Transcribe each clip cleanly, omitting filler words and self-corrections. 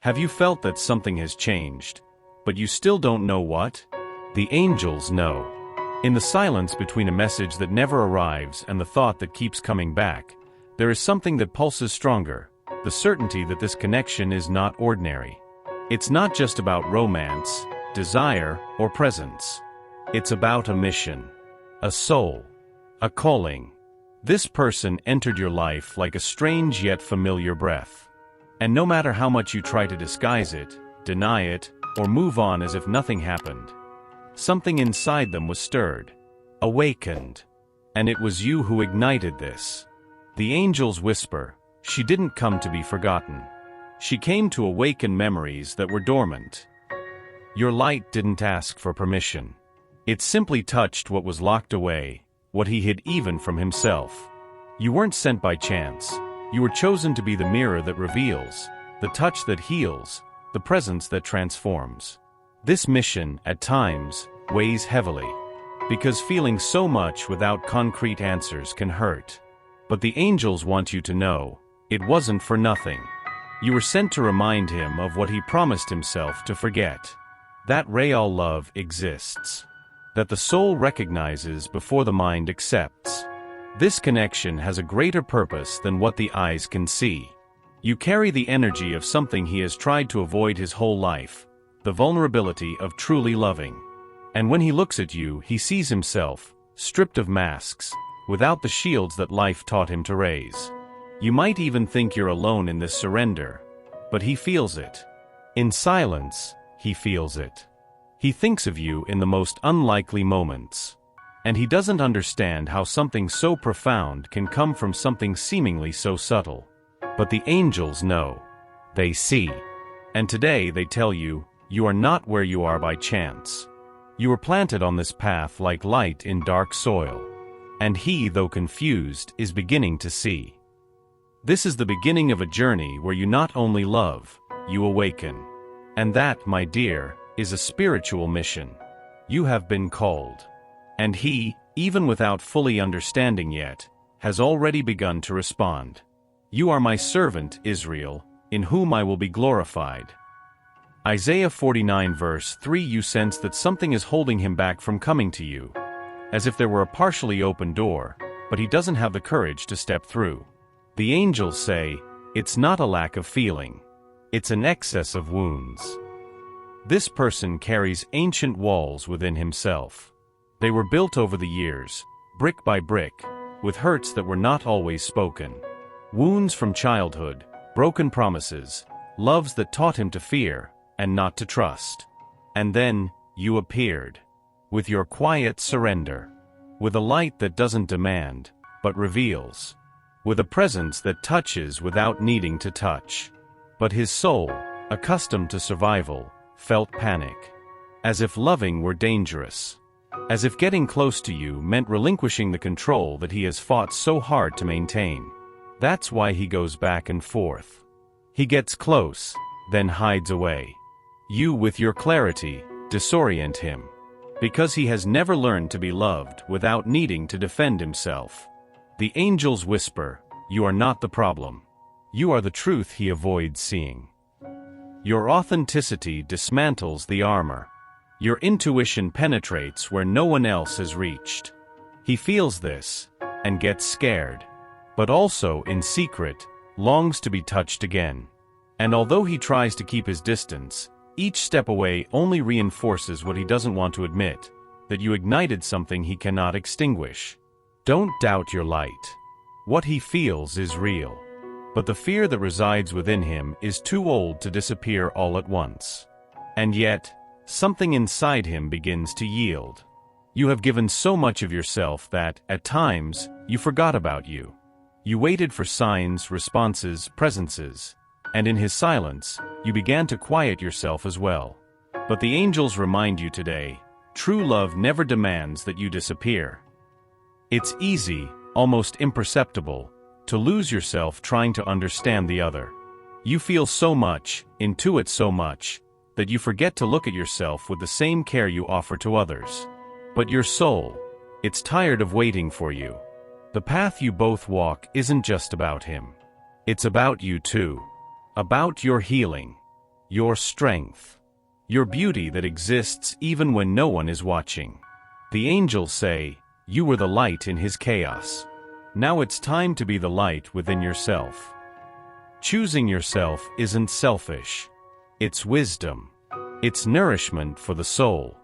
Have you felt that something has changed, but you still don't know what? The angels know. In the silence between a message that never arrives and the thought that keeps coming back, there is something that pulses stronger, the certainty that this connection is not ordinary. It's not just about romance, desire, or presence. It's about a mission, a soul, a calling. This person entered your life like a strange yet familiar breath. And no matter how much you try to disguise it, deny it, or move on as if nothing happened, something inside them was stirred, awakened. And it was you who ignited this. The angels whisper, she didn't come to be forgotten. She came to awaken memories that were dormant. Your light didn't ask for permission. It simply touched what was locked away, what he hid even from himself. You weren't sent by chance. You were chosen to be the mirror that reveals, the touch that heals, the presence that transforms. This mission, at times, weighs heavily, because feeling so much without concrete answers can hurt. But the angels want you to know, it wasn't for nothing. You were sent to remind him of what he promised himself to forget. That real love exists. That the soul recognizes before the mind accepts. This connection has a greater purpose than what the eyes can see. You carry the energy of something he has tried to avoid his whole life, the vulnerability of truly loving. And when he looks at you, he sees himself, stripped of masks, without the shields that life taught him to raise. You might even think you're alone in this surrender, but he feels it. In silence, he feels it. He thinks of you in the most unlikely moments. And he doesn't understand how something so profound can come from something seemingly so subtle. But the angels know. They see. And today they tell you, you are not where you are by chance. You were planted on this path like light in dark soil. And he, though confused, is beginning to see. This is the beginning of a journey where you not only love, you awaken. And that, my dear, is a spiritual mission. You have been called. And he, even without fully understanding yet, has already begun to respond. You are my servant, Israel, in whom I will be glorified. Isaiah 49 verse 3. You sense that something is holding him back from coming to you. As if there were a partially open door, but he doesn't have the courage to step through. The angels say, it's not a lack of feeling. It's an excess of wounds. This person carries ancient walls within himself. They were built over the years, brick by brick, with hurts that were not always spoken. Wounds from childhood, broken promises, loves that taught him to fear, and not to trust. And then, you appeared. With your quiet surrender. With a light that doesn't demand, but reveals. With a presence that touches without needing to touch. But his soul, accustomed to survival, felt panic. As if loving were dangerous. As if getting close to you meant relinquishing the control that he has fought so hard to maintain. That's why he goes back and forth. He gets close, then hides away. You, with your clarity, disorient him. Because he has never learned to be loved without needing to defend himself. The angels whisper, you are not the problem. You are the truth he avoids seeing. Your authenticity dismantles the armor. Your intuition penetrates where no one else has reached. He feels this, and gets scared. But also, in secret, longs to be touched again. And although he tries to keep his distance, each step away only reinforces what he doesn't want to admit, that you ignited something he cannot extinguish. Don't doubt your light. What he feels is real. But the fear that resides within him is too old to disappear all at once. And yet, something inside him begins to yield. You have given so much of yourself that, at times, you forgot about you. You waited for signs, responses, presences, and in his silence, you began to quiet yourself as well. But the angels remind you today, true love never demands that you disappear. It's easy, almost imperceptible, to lose yourself trying to understand the other. You feel so much, intuit so much, that you forget to look at yourself with the same care you offer to others. But your soul, it's tired of waiting for you. The path you both walk isn't just about him. It's about you too. About your healing. your strength, your beauty that exists even when no one is watching. The angels say, you were the light in his chaos. Now it's time to be the light within yourself. Choosing yourself isn't selfish. It's wisdom. It's nourishment for the soul.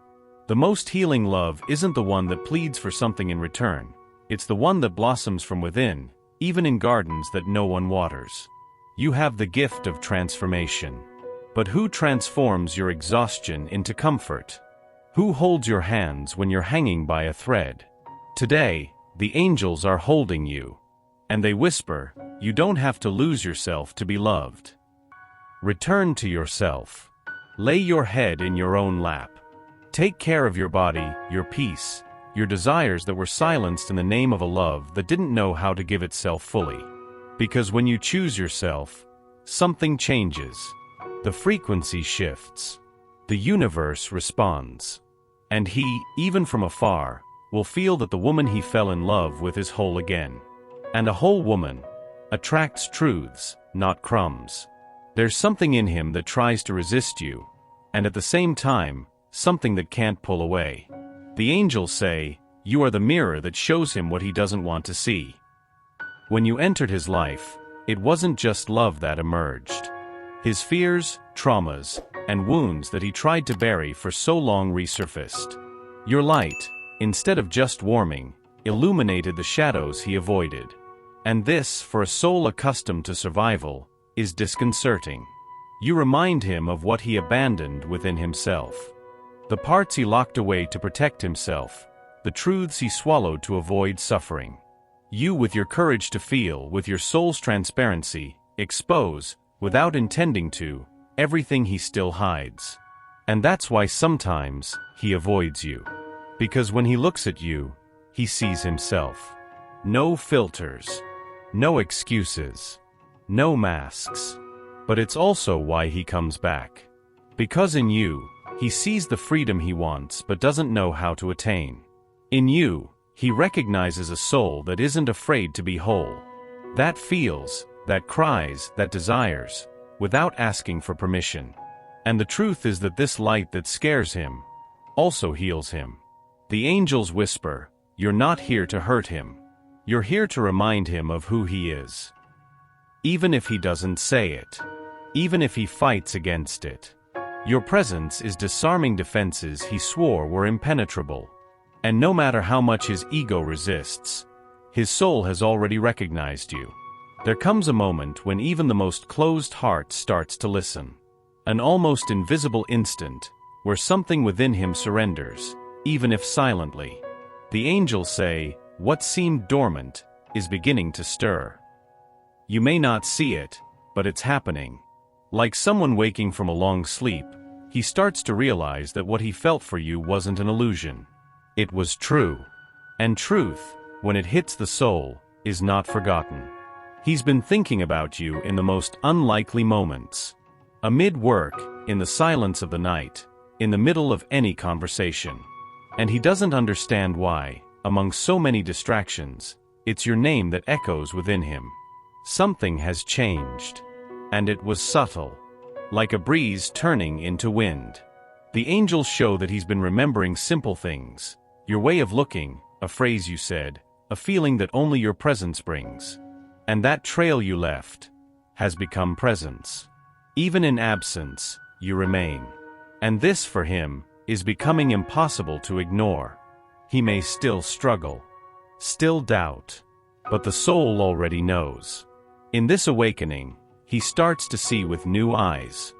The most healing love isn't the one that pleads for something in return. It's the one that blossoms from within, even in gardens that no one waters. You have the gift of transformation. But who transforms your exhaustion into comfort? Who holds your hands when you're hanging by a thread? Today, the angels are holding you. And they whisper, you don't have to lose yourself to be loved. Return to yourself. Lay your head in your own lap. Take care of your body, your peace, your desires that were silenced in the name of a love that didn't know how to give itself fully. Because when you choose yourself, something changes. The frequency shifts. The universe responds. And he, even from afar, will feel that the woman he fell in love with is whole again. And a whole woman attracts truths, not crumbs. There's something in him that tries to resist you, and at the same time, something that can't pull away. The angels say, you are the mirror that shows him what he doesn't want to see. When you entered his life, it wasn't just love that emerged. His fears, traumas, and wounds that he tried to bury for so long resurfaced. Your light, instead of just warming, illuminated the shadows he avoided. And this, for a soul accustomed to survival, is disconcerting. You remind him of what he abandoned within himself. The parts he locked away to protect himself, the truths he swallowed to avoid suffering. You, with your courage to feel, with your soul's transparency, expose, without intending to, everything he still hides. And that's why sometimes he avoids you. Because when he looks at you, he sees himself. No filters. No excuses. No masks. But it's also why he comes back. Because in you, he sees the freedom he wants but doesn't know how to attain. In you, he recognizes a soul that isn't afraid to be whole. That feels, that cries, that desires, without asking for permission. And the truth is that this light that scares him also heals him. The angels whisper, you're not here to hurt him. You're here to remind him of who he is. Even if he doesn't say it. Even if he fights against it. Your presence is disarming defenses he swore were impenetrable. And no matter how much his ego resists, his soul has already recognized you. There comes a moment when even the most closed heart starts to listen. An almost invisible instant, where something within him surrenders, even if silently. The angels say, what seemed dormant is beginning to stir. You may not see it, but it's happening. Like someone waking from a long sleep, he starts to realize that what he felt for you wasn't an illusion. It was true. And truth, when it hits the soul, is not forgotten. He's been thinking about you in the most unlikely moments. Amid work, in the silence of the night, in the middle of any conversation. And he doesn't understand why, among so many distractions, it's your name that echoes within him. Something has changed. And it was subtle. Like a breeze turning into wind. The angels show that he's been remembering simple things. Your way of looking, a phrase you said, a feeling that only your presence brings. And that trail you left has become presence. Even in absence, you remain. And this, for him, is becoming impossible to ignore. He may still struggle, still doubt, but the soul already knows. In this awakening, he starts to see with new eyes.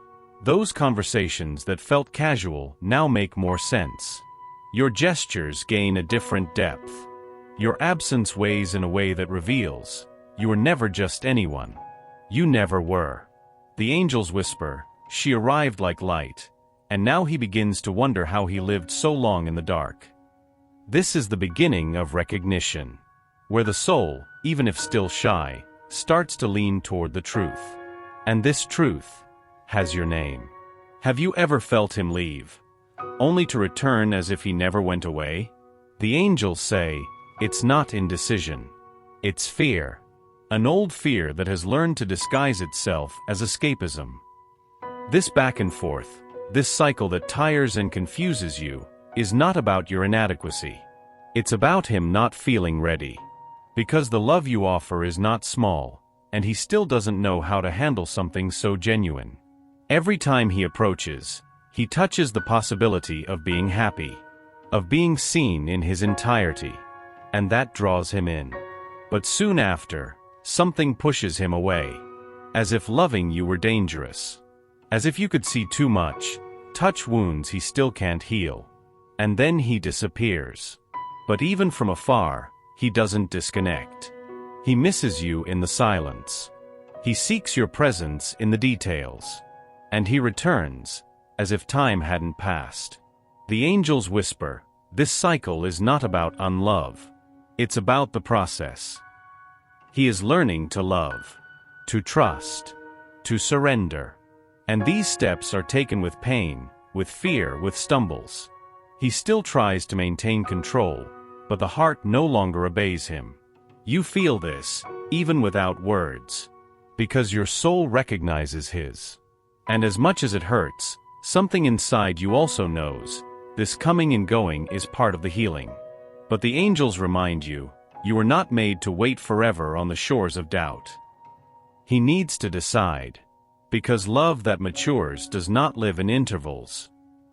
Those conversations that felt casual now make more sense. Your gestures gain a different depth. Your absence weighs in a way that reveals, you were never just anyone. You never were. The angels whisper, she arrived like light, and now he begins to wonder how he lived so long in the dark. This is the beginning of recognition, where the soul, even if still shy, starts to lean toward the truth. And this truth has your name. Have you ever felt him leave, only to return as if he never went away? The angels say, it's not indecision. It's fear. An old fear that has learned to disguise itself as escapism. This back and forth, this cycle that tires and confuses you, is not about your inadequacy. It's about him not feeling ready. Because the love you offer is not small, and he still doesn't know how to handle something so genuine. Every time he approaches, he touches the possibility of being happy, of being seen in his entirety, and that draws him in. But soon after, something pushes him away, as if loving you were dangerous. As if you could see too much, touch wounds he still can't heal. And then he disappears. But even from afar, he doesn't disconnect. He misses you in the silence. He seeks your presence in the details. And he returns, as if time hadn't passed. The angels whisper, this cycle is not about unlove. It's about the process. He is learning to love, to trust, to surrender. And these steps are taken with pain, with fear, with stumbles. He still tries to maintain control, but the heart no longer obeys him. You feel this, even without words, because your soul recognizes his. And as much as it hurts, something inside you also knows, this coming and going is part of the healing. But the angels remind you, you were not made to wait forever on the shores of doubt. He needs to decide. Because love that matures does not live in intervals.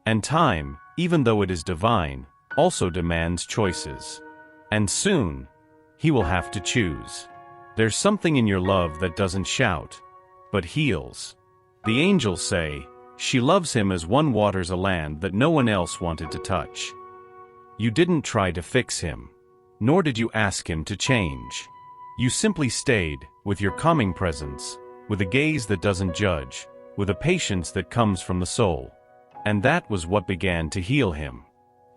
And time, even though it is divine, also demands choices. And soon, he will have to choose. There's something in your love that doesn't shout, but heals. The angels say, she loves him as one waters a land that no one else wanted to touch. You didn't try to fix him, nor did you ask him to change. You simply stayed, with your calming presence, with a gaze that doesn't judge, with a patience that comes from the soul. And that was what began to heal him.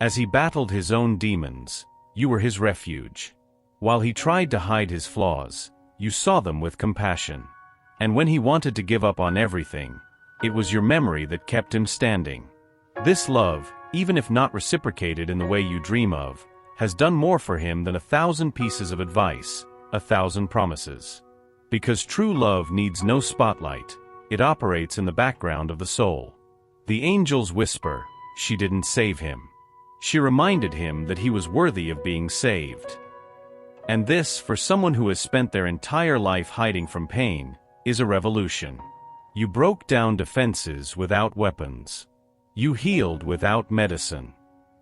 As he battled his own demons, you were his refuge. While he tried to hide his flaws, you saw them with compassion. And when he wanted to give up on everything, it was your memory that kept him standing. This love, even if not reciprocated in the way you dream of, has done more for him than 1,000 pieces of advice, 1,000 promises. Because true love needs no spotlight, it operates in the background of the soul. The angels whisper, she didn't save him. She reminded him that he was worthy of being saved. And this, for someone who has spent their entire life hiding from pain, is a revolution. You broke down defenses without weapons. You healed without medicine.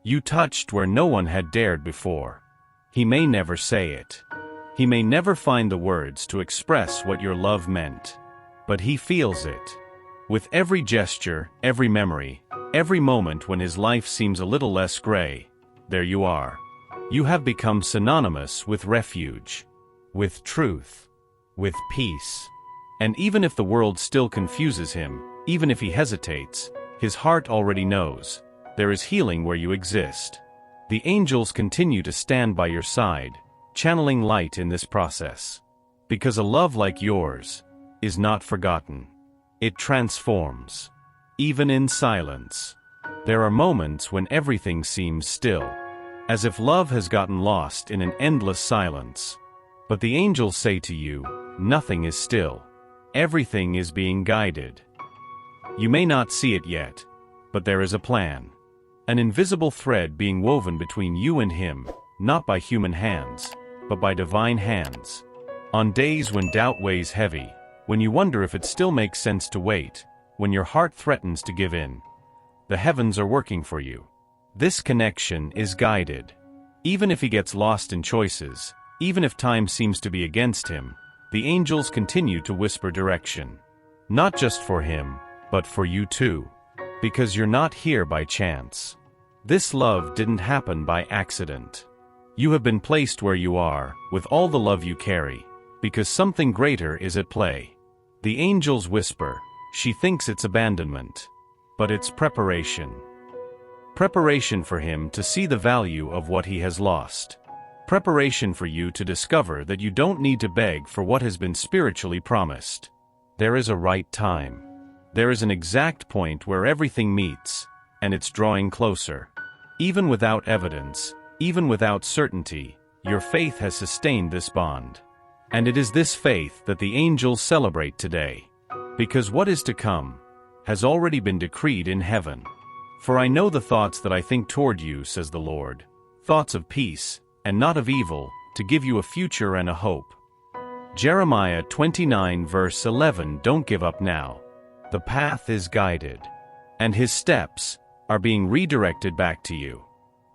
You touched where no one had dared before. He may never say it. He may never find the words to express what your love meant. But he feels it. With every gesture, every memory, every moment when his life seems a little less gray, there you are. You have become synonymous with refuge, with truth, with peace. And even if the world still confuses him, even if he hesitates, his heart already knows, there is healing where you exist. The angels continue to stand by your side, channeling light in this process. Because a love like yours is not forgotten. It transforms. Even in silence. There are moments when everything seems still, as if love has gotten lost in an endless silence. But the angels say to you, nothing is still. Everything is being guided. You may not see it yet, but there is a plan. An invisible thread being woven between you and him, not by human hands, but by divine hands. On days when doubt weighs heavy, when you wonder if it still makes sense to wait, when your heart threatens to give in, the heavens are working for you. This connection is guided. Even if he gets lost in choices, even if time seems to be against him, the angels continue to whisper direction. Not just for him, but for you too. Because you're not here by chance. This love didn't happen by accident. You have been placed where you are, with all the love you carry, because something greater is at play. The angels whisper, she thinks it's abandonment. But it's preparation. Preparation for him to see the value of what he has lost. Preparation for you to discover that you don't need to beg for what has been spiritually promised. There is a right time. There is an exact point where everything meets, and it's drawing closer. Even without evidence, even without certainty, your faith has sustained this bond. And it is this faith that the angels celebrate today. Because what is to come has already been decreed in heaven. For I know the thoughts that I think toward you, says the Lord, thoughts of peace, and not of evil, to give you a future and a hope. Jeremiah 29 verse 11. Don't give up now. The path is guided, and his steps are being redirected back to you.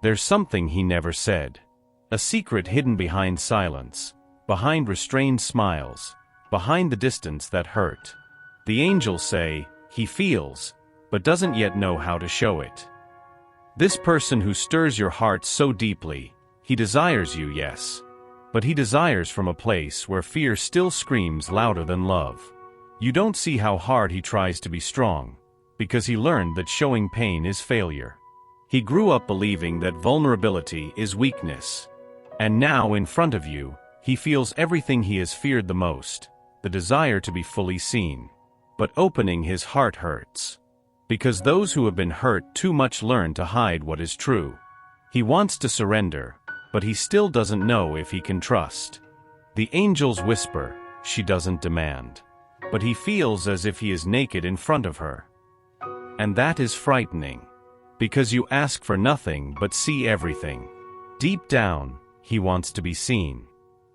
There's something he never said. A secret hidden behind silence, behind restrained smiles, behind the distance that hurt. The angels say, he feels, but doesn't yet know how to show it. This person who stirs your heart so deeply, he desires you, yes. But he desires from a place where fear still screams louder than love. You don't see how hard he tries to be strong, because he learned that showing pain is failure. He grew up believing that vulnerability is weakness. And now in front of you, he feels everything he has feared the most, the desire to be fully seen. But opening his heart hurts. Because those who have been hurt too much learn to hide what is true. He wants to surrender, but he still doesn't know if he can trust. The angels whisper, she doesn't demand. But he feels as if he is naked in front of her. And that is frightening. Because you ask for nothing but see everything. Deep down, he wants to be seen.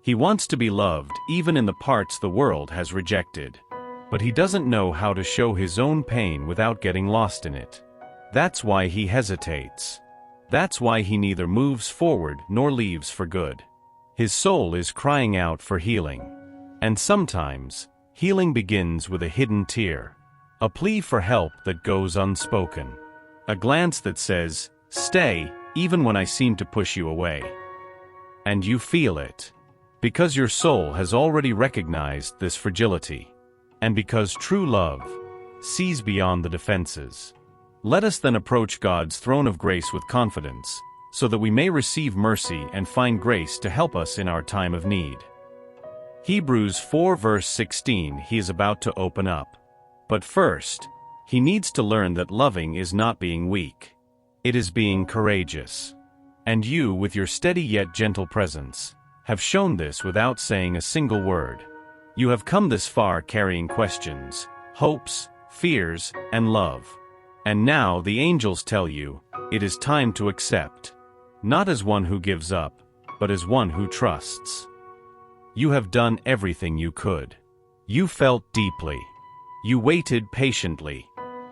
He wants to be loved even in the parts the world has rejected. But he doesn't know how to show his own pain without getting lost in it. That's why he hesitates. That's why he neither moves forward nor leaves for good. His soul is crying out for healing. And sometimes, healing begins with a hidden tear. A plea for help that goes unspoken. A glance that says, stay, even when I seem to push you away. And you feel it. Because your soul has already recognized this fragility. And because true love sees beyond the defenses. Let us then approach God's throne of grace with confidence, so that we may receive mercy and find grace to help us in our time of need. Hebrews 4 verse 16. He is about to open up. But first, he needs to learn that loving is not being weak. It is being courageous. And you, with your steady yet gentle presence, have shown this without saying a single word. You have come this far carrying questions, hopes, fears, and love. And now the angels tell you, it is time to accept. Not as one who gives up, but as one who trusts. You have done everything you could. You felt deeply. You waited patiently.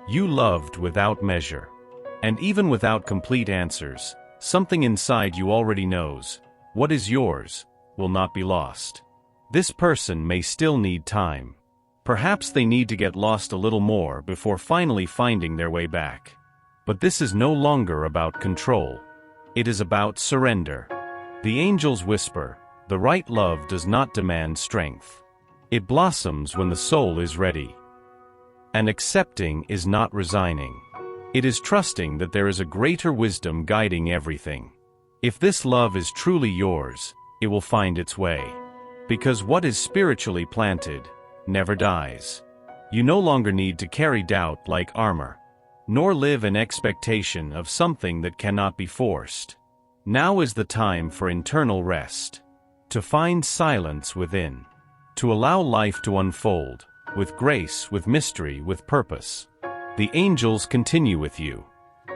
You loved without measure. And even without complete answers, something inside you already knows, what is yours will not be lost. This person may still need time. Perhaps they need to get lost a little more before finally finding their way back. But this is no longer about control. It is about surrender. The angels whisper, the right love does not demand strength. It blossoms when the soul is ready. And accepting is not resigning. It is trusting that there is a greater wisdom guiding everything. If this love is truly yours, it will find its way. Because what is spiritually planted never dies. You no longer need to carry doubt like armor, nor live in expectation of something that cannot be forced. Now is the time for internal rest, to find silence within, to allow life to unfold, with grace, with mystery, with purpose. The angels continue with you,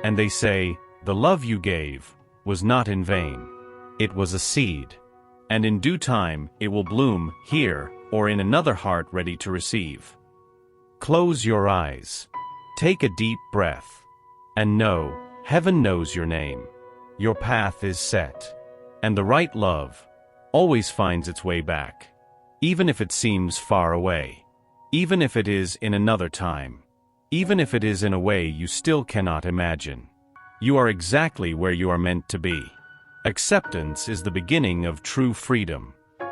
and they say, the love you gave was not in vain. It was a seed. And in due time, it will bloom here or in another heart ready to receive. Close your eyes. Take a deep breath. And know, heaven knows your name. Your path is set. And the right love always finds its way back. Even if it seems far away. Even if it is in another time. Even if it is in a way you still cannot imagine. You are exactly where you are meant to be. Acceptance is the beginning of true freedom.